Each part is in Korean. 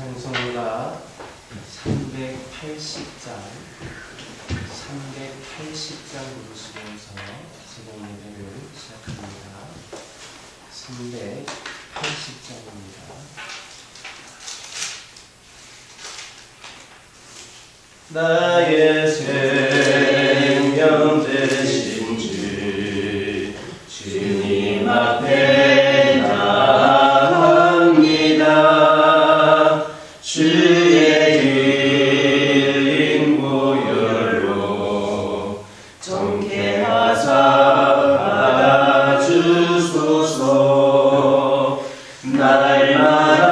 찬송가 380장 부르시면서 제목 예배를 시작합니다. 380장입니다. 나의 생명 되신 주 주님 앞에 나아갑니다. 주의 긴 보혈로 정케하사 받아주소서. 날마다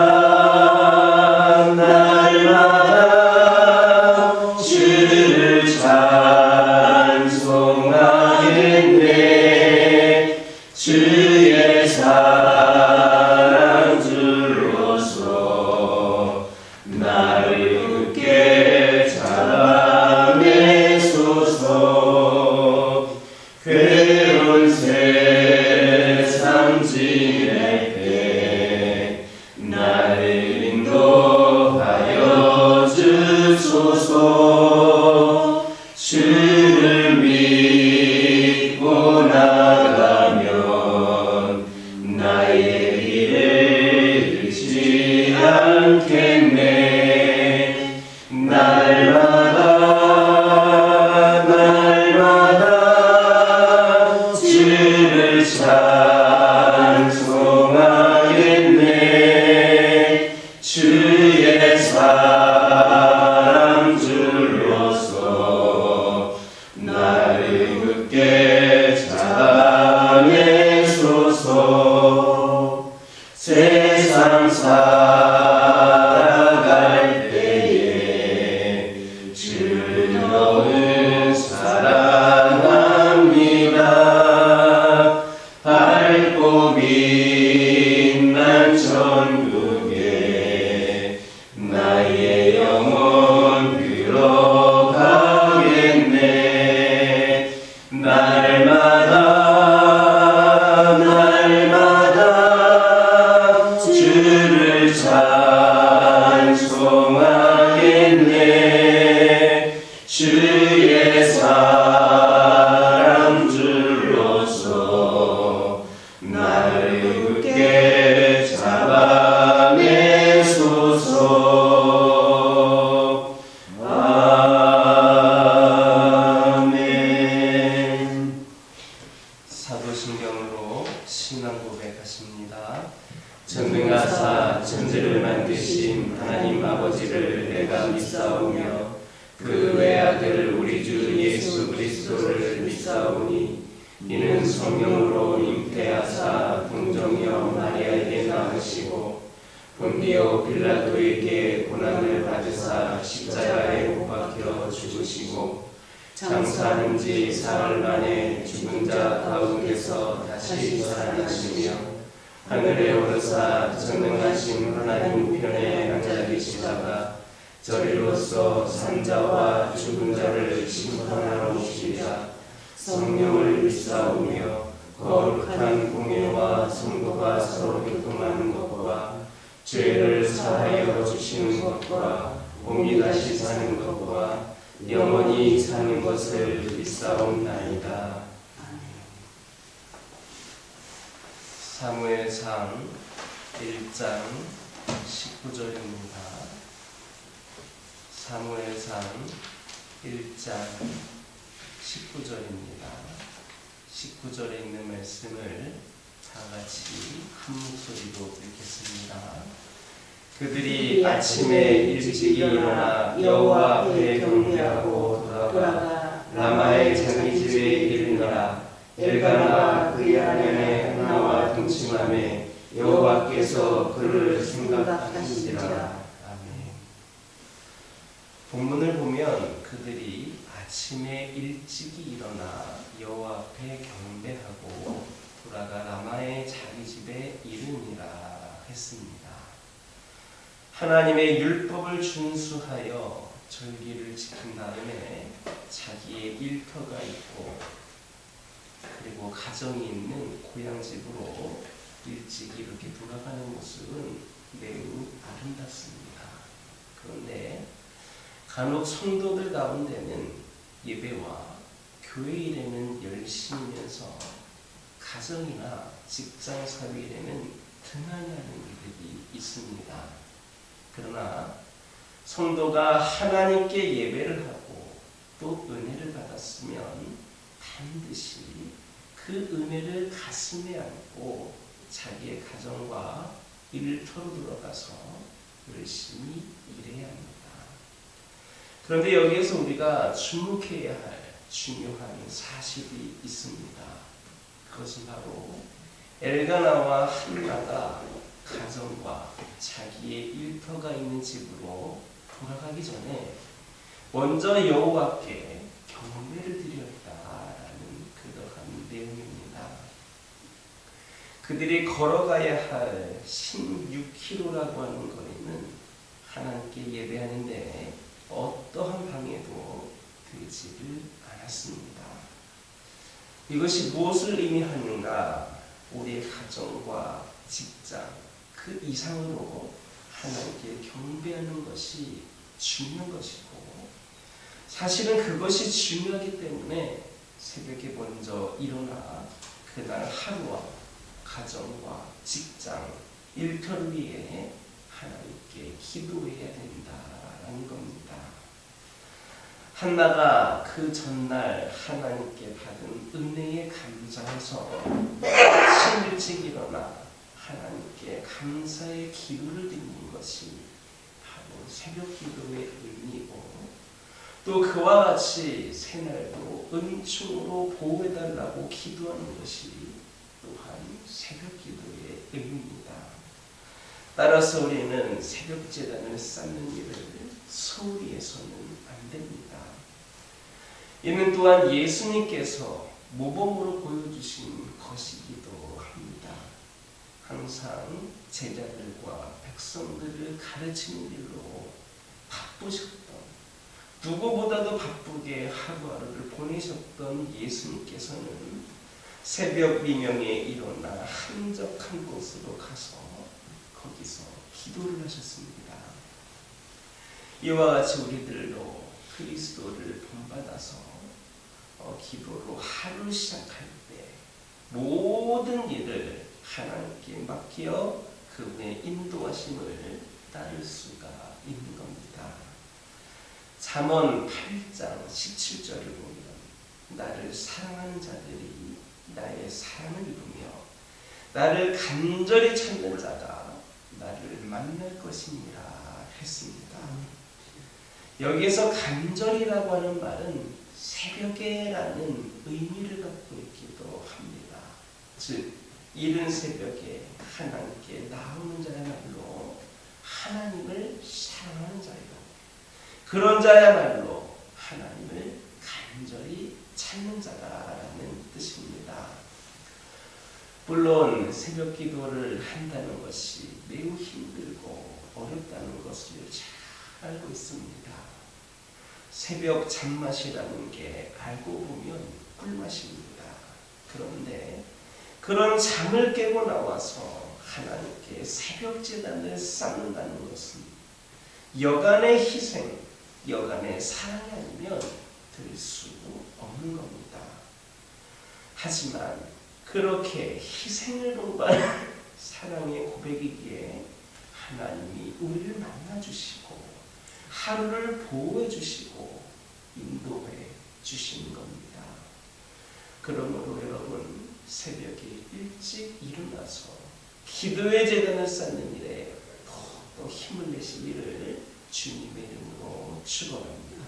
주를 찬송하겠네. 주의 사랑 줄로서 나를 굳게 잡아내소서. 괴로운 세상 지낼 때 나를 인도하여 주소서. 주를 믿고 나가면 나의 길을 잃지 않겠네. 날마다 주를 찬송하겠네. 주의 사랑 줄로서 나를 굳게 잡아내소서. 세상 살아갈 때에 주를 너무 사랑합니다. 밝고 빛난 천국에 나의 영혼 들어가겠네. 날마다 주를 찬송하겠네. 주의 사랑 줄로서 나를 굳게 잡아내소서. 아멘. 사도신경으로 신앙 고백하십니다. 전능하사 천지를 만드신 하나님 아버지를 내가 믿사오며 그 외아들 우리 주 예수 그리스도를 믿사오니 이는 성령으로 잉태하사 동정녀 마리아에게 낳으시고 본디오 빌라도에게 고난을 받으사 십자가에 못 박혀 죽으시고 장사한 지 사흘 만에 죽은 자 가운데서 다시 살아나시며 하늘에 오르사 전능하신 하나님 편에 앉아 계시다가 저리로서 산자와 죽은 자를 심판하러 오시리라. 성령을 믿사오며 거룩한 공예와 성도가 서로 교통하는 것과 죄를 사하여 주시는 것과 몸이 다시 사는 것과 영원히 사는 것을 믿사옵나이다. 사무엘상 1장 19절입니다. 사무엘상 1장 19절입니다. 19절에 있는 말씀을 다 같이 한 목소리로 읽겠습니다. 그들이 아침에 일찍 일어나 여호와 앞에 경배하고 돌아가 라마의 자기 집에 이르니라. 엘가나가 그의 아내의 하나와 동침하매 여호와께서 그를 생각하시니라. 아멘. 본문을 보면 그들이 아침에 일찍이 일어나 여호와 앞에 경배하고 돌아가 라마의 자기 집에 이르니라 했습니다. 하나님의 율법을 준수하여 절기를 지킨 다음에 자기의 일터가 있고 그리고 가정이 있는 고향집으로 일찍 이렇게 돌아가는 모습은 매우 아름답습니다. 그런데 간혹 성도들 가운데는 예배와 교회 일에는 열심이면서 가정이나 직장 사회 일에는 등한히 하는 일들이 있습니다. 그러나 성도가 하나님께 예배를 하고 또 은혜를 받았으면 반드시 그 은혜를 가슴에 안고 자기의 가정과 일터로 들어가서 열심히 일해야 합니다. 그런데 여기에서 우리가 주목해야 할 중요한 사실이 있습니다. 그것은 바로 엘가나와 한나가 가정과 자기의 일터가 있는 집으로 돌아가기 전에 먼저 여호와께 경배를 드렸다라는 그러한 내용입니다. 그들이 걸어가야 할 16km라고 하는 거리는 하나님께 예배하는데 어떠한 방해도 되지를 않았습니다. 이것이 무엇을 의미하는가? 우리의 가정과 직장 그 이상으로 하나님께 경배하는 것이 중요한 것이고, 사실은 그것이 중요하기 때문에 새벽에 먼저 일어나 그날 하루와 가정과 직장 일터를 위해 하나님께 기도해야 된다라는 겁니다. 한나가 그 전날 하나님께 받은 은혜에 감사해서 아침 일찍 일어나 하나님께 감사의 기도를 드리는 것이 바로 새벽 기도의 의미이고, 또 그와 같이 새날도 은총으로 보호해달라고 기도하는 것이 또한 새벽 기도의 의미입니다. 따라서 우리는 새벽 제단을 쌓는 일을 소홀히 해서는 안 됩니다. 이는 또한 예수님께서 모범으로 보여주신 것이기도 합니다. 항상 제자들과 백성들을 가르치는 일로 바쁘셨던, 누구보다도 바쁘게 하루하루를 보내셨던 예수님께서는 새벽 미명에 일어나 한적한 곳으로 가서 거기서 기도를 하셨습니다. 이와 같이 우리들도 그리스도를 본받아서 기도로 하루 시작할 때 모든 일을 하나님께 맡겨 그분의 인도하심을 따를 수가 있는 겁니다. 잠언 8장 17절을 보면 나를 사랑하는 자들이 나의 사랑을 이루며 나를 간절히 찾는 자가 나를 만날 것이니라 했습니다. 여기에서 간절이라고 하는 말은 새벽에라는 의미를 갖고 있기도 합니다. 즉 이른 새벽에 하나님께 나오는 자야말로 하나님을 사랑하는 자이고, 그런 자야말로 하나님을 간절히 찾는 자라는 뜻입니다. 물론 새벽 기도를 한다는 것이 매우 힘들고 어렵다는 것을 잘 알고 있습니다. 새벽 잠맛이라는 게 알고 보면 꿀맛입니다. 그런데 그런 잠을 깨고 나와서 하나님께 새벽 제단을 쌓는다는 것은 여간의 희생, 여간의 사랑이 아니면 될 수 없는 겁니다. 하지만 그렇게 희생을 동반한 사랑의 고백이기에 하나님이 우리를 만나주시고 하루를 보호해 주시고 인도해 주시는 겁니다. 그러므로 여러분, 새벽에 일찍 일어나서 기도의 제단을 쌓는 일에 더 힘을 내시기를 주님의 이름으로 축원합니다.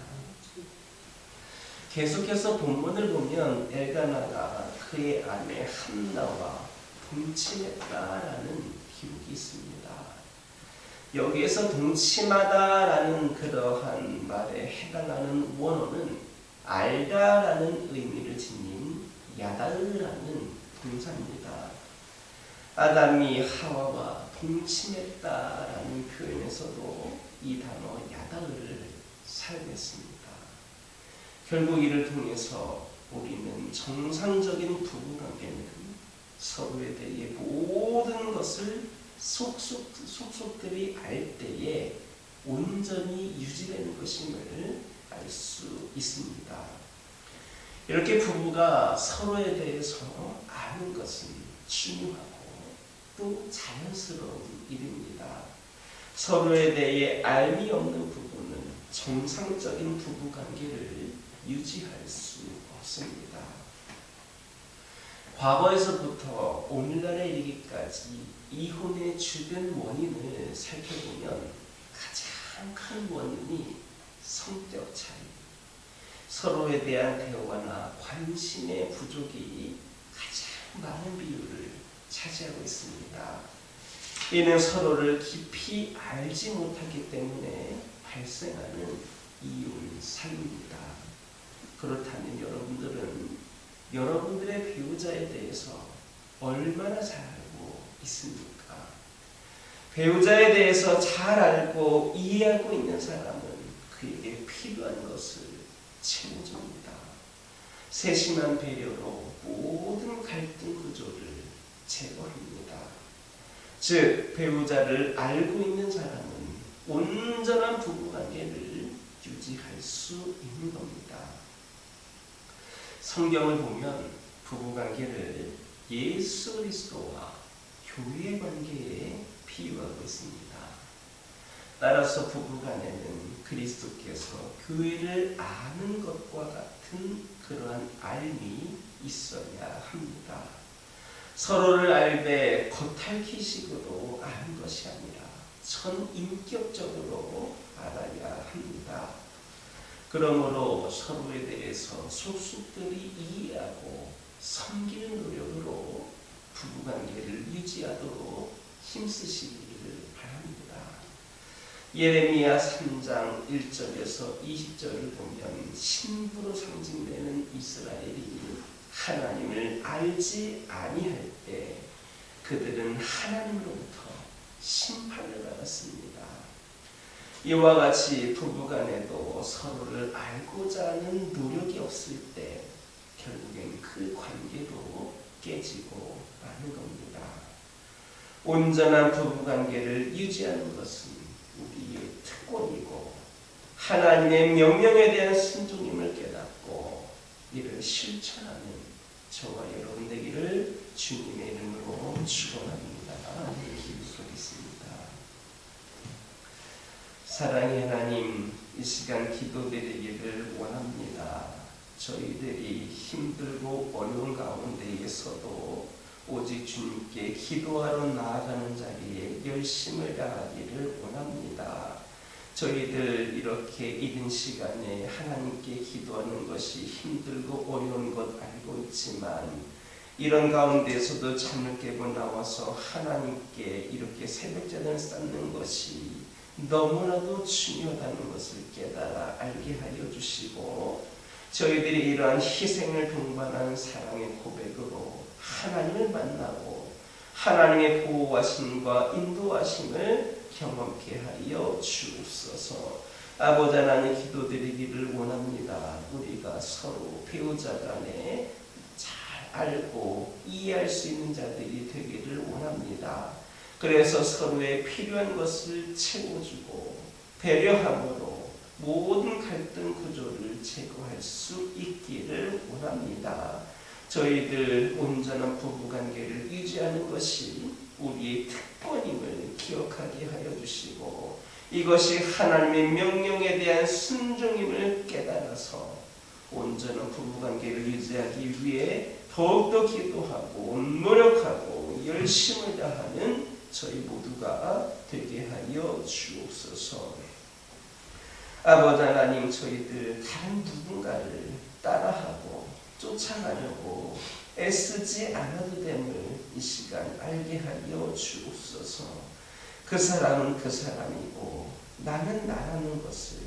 계속해서 본문을 보면 엘가나가 그의 아내 한나와 동침했다라는 기록이 있습니다. 여기에서 동침하다라는 그러한 말에 해당하는 원어는 알다라는 의미를 지닌 야다르라는 동사입니다. 아담이 하와와 동침했다라는 표현에서도 이 단어 야다르를 사용했습니다. 결국 이를 통해서 우리는 정상적인 부부관계는 서로에 대해 모든 것을 속속들이 알 때에 온전히 유지되는 것임을 알 수 있습니다. 이렇게 부부가 서로에 대해서 아는 것은 중요하고 또 자연스러운 일입니다. 서로에 대해 알미 없는 부부는 정상적인 부부관계를 유지할 수 없습니다. 과거에서부터 오늘날에 이르기까지 이혼의 주된 원인을 살펴보면 가장 큰 원인이 성격 차이, 서로에 대한 대화나 관심의 부족이 가장 많은 비율을 차지하고 있습니다. 이는 서로를 깊이 알지 못하기 때문에 발생하는 이혼 사유입니다. 그렇다면 여러분들은 여러분들의 배우자에 대해서 얼마나 잘 알고 있습니까? 배우자에 대해서 잘 알고 이해하고 있는 사람은 그에게 필요한 것을 채워줍니다. 세심한 배려로 모든 갈등 구조를 제거합니다. 즉, 배우자를 알고 있는 사람은 온전한 부부관계를 유지할 수 있는 겁니다. 성경을 보면 부부관계를 예수 그리스도와 교회 관계에 비유하고 있습니다. 따라서 부부간에는 그리스도께서 교회를 아는 것과 같은 그러한 알미 있어야 합니다. 서로를 알되 겉핥기식으로 아는 것이 아니라 전인격적으로 알아야 합니다. 그러므로 서로에 대해서 속속들이 이해하고 섬기는 노력으로 부부관계를 유지하도록 힘쓰시기를 바랍니다. 예레미야 3장 1절에서 20절을 보면 신부로 상징되는 이스라엘이 하나님을 알지 아니할 때 그들은 하나님으로부터 심판을 받았습니다. 이와 같이 부부간에도 서로를 알고자 하는 노력이 없을 때 결국엔 그 관계도 깨지고 마는 겁니다. 온전한 부부관계를 유지하는 것은 우리의 특권이고 하나님의 명령에 대한 순종임을 깨닫고 이를 실천하는 저와 여러분 되기를 주님의 이름으로 축원합니다. 기도하겠습니다. 사랑의 하나님, 이 시간 기도드리기를 원합니다. 저희들이 힘들고 어려운 가운데에서도 오직 주님께 기도하러 나아가는 자리에 열심을 다하기를 원합니다. 저희들 이렇게 이른 시간에 하나님께 기도하는 것이 힘들고 어려운 것 알고 있지만 이런 가운데서도 잠을 깨고 나와서 하나님께 이렇게 새벽전을 쌓는 것이 너무나도 중요하다는 것을 깨달아 알게 하여 주시고 저희들이 이러한 희생을 동반한 사랑의 고백으로 하나님을 만나고 하나님의 보호하심과 인도하심을 경험케 하여 주옵소서. 아버지 하나님, 기도드리기를 원합니다. 우리가 서로 배우자 간에 잘 알고 이해할 수 있는 자들이 되기를 원합니다. 그래서 서로의 필요한 것을 채워주고 배려함으로 모든 갈등 구조를 제거할 수 있기를 원합니다. 저희들 온전한 부부관계를 유지하는 것이 우리의 특권임을 기억하게 하여 주시고 이것이 하나님의 명령에 대한 순종임을 깨달아서 온전한 부부관계를 유지하기 위해 더욱더 기도하고 노력하고 열심을 다하는 저희 모두가 되게 하여 주옵소서. 아버지 하나님, 저희들 다른 누군가를 따라하고 쫓아가려고 애쓰지 않아도 됨을 이 시간 알게 하여 주옵소서. 그 사람은 그 사람이고 나는 나라는 것을,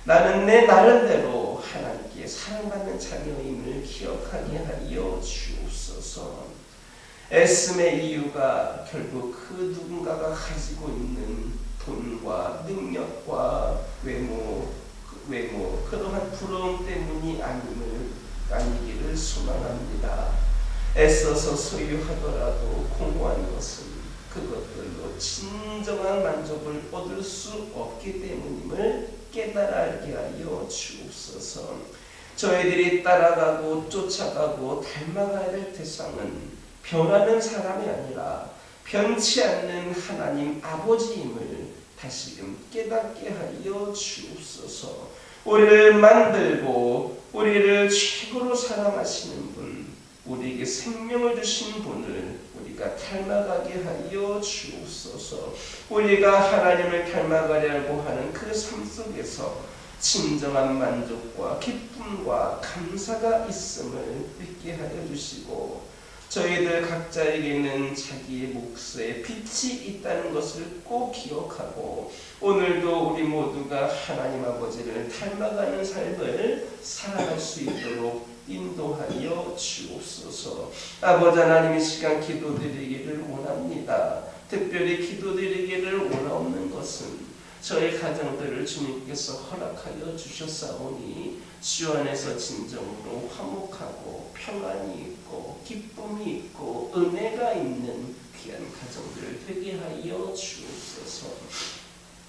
나는 내 나름대로 하나님께 사랑받는 자녀임을 기억하게 하여 주옵소서. 애씀의 이유가 결국 그 누군가가 가지고 있는 돈과 능력과 외모 그러한 부러움 때문이 아니기를 소망합니다. 애써서 소유하더라도 공허한 것은 그것들로 진정한 만족을 얻을 수 없기 때문임을 깨달아 알게 하여 주옵소서. 저희들이 따라가고 쫓아가고 닮아가야 될 대상은 변하는 사람이 아니라 변치 않는 하나님 아버지임을 다시금 깨닫게 하여 주옵소서. 우리를 만들고 우리를 최고로 사랑하시는 분, 우리에게 생명을 주신 분을 우리가 닮아가게 하여 주옵소서. 우리가 하나님을 닮아가려고 하는 그 삶 속에서 진정한 만족과 기쁨과 감사가 있음을 믿게 하여 주시고, 저희들 각자에게는 자기의 몫에 빛이 있다는 것을 꼭 기억하고 오늘도 우리 모두가 하나님 아버지를 닮아가는 삶을 살아갈 수 있도록 인도하여 주옵소서. 아버지 하나님, 이 시간 기도드리기를 원합니다. 특별히 기도드리기를 원하옵는 것은 저희 가정들을 주님께서 허락하여 주셨사오니 주 안에서 진정으로 화목하고 평안이 있고 기쁨이 있고 은혜가 있는 귀한 가정들 되게 하여 주옵소서.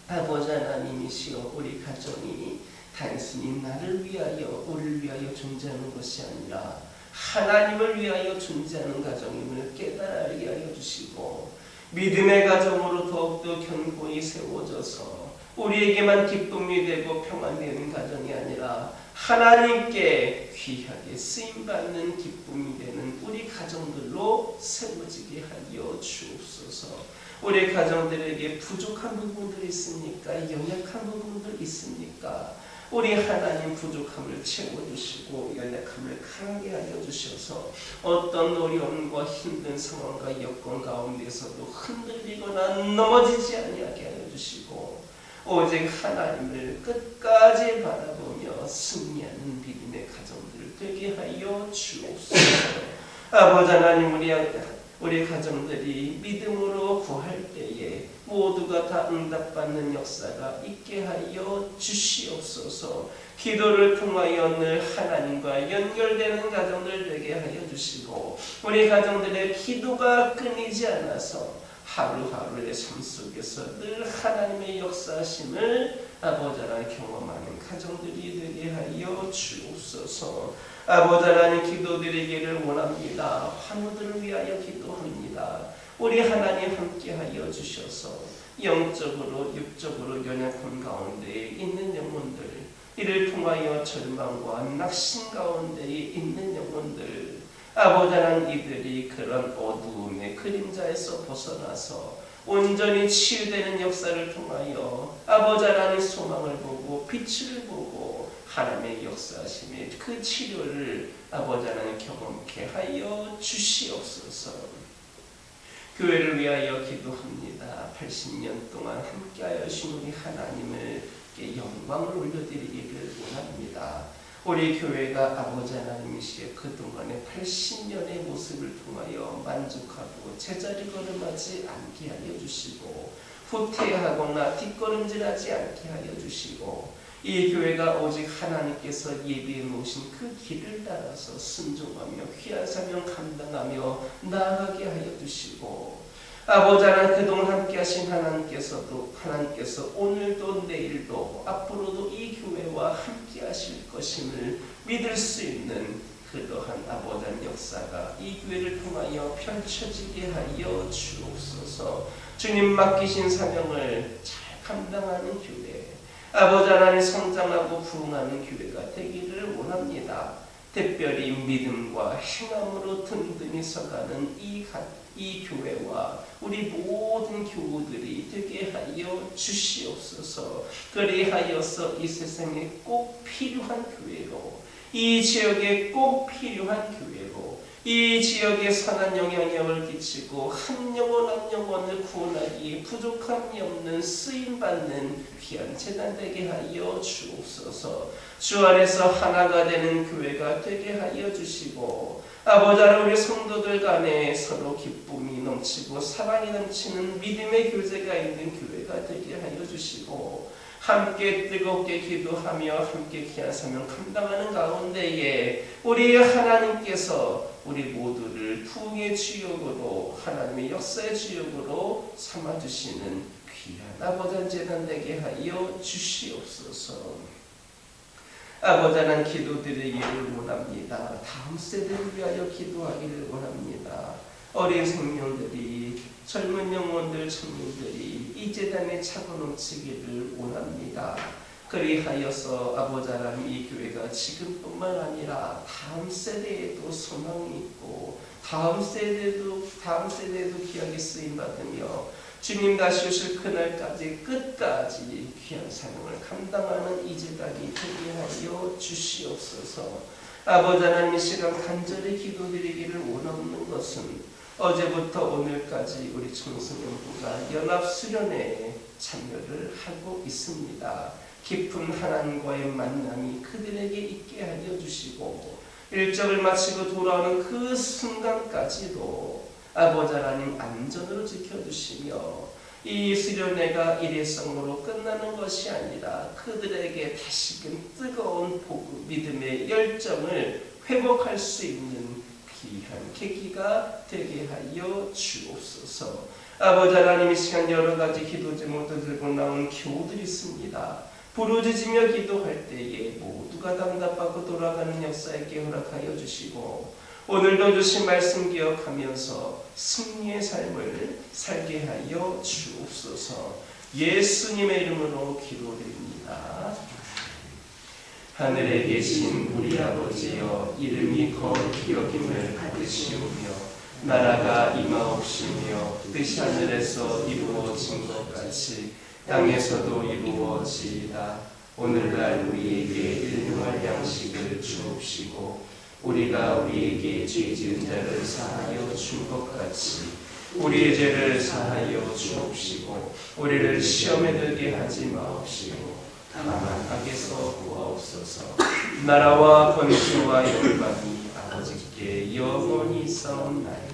아버지 하나님이시여, 우리 가정이 단순히 나를 위하여 우리를 위하여 존재하는 것이 아니라 하나님을 위하여 존재하는 가정임을 깨달아 알게 하여 주시고, 믿음의 가정으로 더욱더 견고히 세워져서 우리에게만 기쁨이 되고 평안되는 가정이 아니라 하나님께 귀하게 쓰임받는 기쁨이 되는 우리 가정들로 세워지게 하여 주옵소서. 우리 가정들에게 부족한 부분들이 있습니까? 연약한 부분들 있습니까? 우리 하나님 부족함을 채워주시고 연약함을 강하게 하여 주셔서 어떤 어려움과 힘든 상황과 여건 가운데서도 흔들리거나 넘어지지 아니하게 하여 주시고, 오직 하나님을 끝까지 바라보며 승리하는 믿음의 가정들 되게 하여 주옵소서. 아버지 하나님, 우리 가정들이 믿음으로 구할 때에 모두가 다 응답받는 역사가 있게 하여 주시옵소서. 기도를 통하여 늘 하나님과 연결되는 가정들 되게 하여 주시고, 우리 가정들의 기도가 끊이지 않아서 하루하루의 삶 속에서 늘 하나님의 역사하심을 아버지 하나님 경험하는 가정들이 되게 하여 주옵소서. 아버지 하나님, 기도드리기를 원합니다. 환우들을 위하여 기도합니다. 우리 하나님 함께하여 주셔서 영적으로 육적으로 연약한 가운데에 있는 영혼들, 이를 통하여 절망과 낙심 가운데에 있는 영혼들, 아버지 하나님, 이들이 그런 어두움의 그림자에서 벗어나서 온전히 치유되는 역사를 통하여 아버지 하나님 소망을 보고 빛을 보고 하나님의 역사하심의 그 치료를 아버지 하나님 경험케 하여 주시옵소서. 교회를 위하여 기도합니다. 80년 동안 함께하여 주신 우리 하나님을 영광을 올려드리기를 원합니다. 우리 교회가 아버지 하나님이시여 그동안의 80년의 모습을 통하여 만족하고 제자리 걸음하지 않게 하여 주시고, 후퇴하거나 뒷걸음질하지 않게 하여 주시고, 이 교회가 오직 하나님께서 예비해 놓으신 그 길을 따라서 순종하며 귀한 사명 감당하며 나아가게 하여 주시고, 아버지 하나님, 그동안 함께 하신 하나님께서 오늘도 내일도 앞으로도 이 교회와 함께 하실 것임을 믿을 수 있는 그러한 아버지 하나님 역사가 이 교회를 통하여 펼쳐지게 하여 주옵소서. 주님 맡기신 사명을 잘 감당하는 교회, 아버지 하나님 성장하고 부흥하는 교회가 되기를 원합니다. 특별히 믿음과 행함으로 든든히 서가는 이 교회와 우리 모든 교우들이 되게 하여 주시옵소서. 그리하여서 이 세상에 꼭 필요한 교회로, 이 지역에 꼭 필요한 교회로, 이 지역에 선한 영향력을 끼치고 한 영혼 한 영혼을 구원하기 부족함이 없는 쓰임받는 귀한 재단 되게 하여 주옵소서. 주 안에서 하나가 되는 교회가 되게 하여 주시고, 아버지 하나님, 우리 성도들 간에 서로 기쁨이 넘치고 사랑이 넘치는 믿음의 교제가 있는 교회가 되게 하여 주시고, 함께 뜨겁게 기도하며 함께 귀한 사명 감당하는 가운데에 우리 하나님께서 우리 모두를 부흥의 주역으로 하나님의 역사의 주역으로 삼아주시는 귀한 아버지 재단 되게 하여 주시옵소서. 아버지는 기도드리기를 원합니다. 다음 세대를 위하여 기도하기를 원합니다. 어린 생명들이, 젊은 영혼들, 청년들이 이 재단에 차고 넘치기를 원합니다. 그리하여서 아버지 하나님 이 교회가 지금뿐만 아니라 다음 세대에도 소망이 있고 다음 세대에도 귀하게 쓰임 받으며 주님 다시 오실 그날까지 끝까지 귀한 사명을 감당하는 이 재단이 되게 하여 주시옵소서. 아버지 하나님 이 시간 간절히 기도드리기를 원하는 것은 어제부터 오늘까지 우리 청소년부가 연합수련회에 참여를 하고 있습니다. 깊은 하나님과의 만남이 그들에게 있게 하여 주시고 일정을 마치고 돌아오는 그 순간까지도 아버지 하나님 안전으로 지켜주시며 이 수련회가 일회성으로 끝나는 것이 아니라 그들에게 다시금 뜨거운 복음, 믿음의 열정을 회복할 수 있는 귀한 계기가 되게 하여 주옵소서. 아버지 하나님 이 시간 여러 가지 기도 제목들 들고 나온 교우들이 있습니다. 부르짖으며 기도할 때에 모두가 답답하고 돌아가는 역사에게 허락하여 주시고 오늘도 주신 말씀 기억하면서 승리의 삶을 살게 하여 주옵소서. 예수님의 이름으로 기도드립니다. 하늘에 계신 우리 아버지여, 이름이 거룩히 여김을 받으시오며 나라가 임하옵시며 뜻이 하늘에서 이루어진 것 같이 땅에서도 이루어지이다. 오늘날 우리에게 일용할 양식을 주옵시고 우리가 우리에게 죄 지은 자를 사하여 준 것 같이 우리의 죄를 사하여 주옵시고 우리를 시험에 들게 하지 마옵시고 다만 악에서 구하옵소서. 나라와 권세와 영광이 아버지께 영원히 있사옵나이다.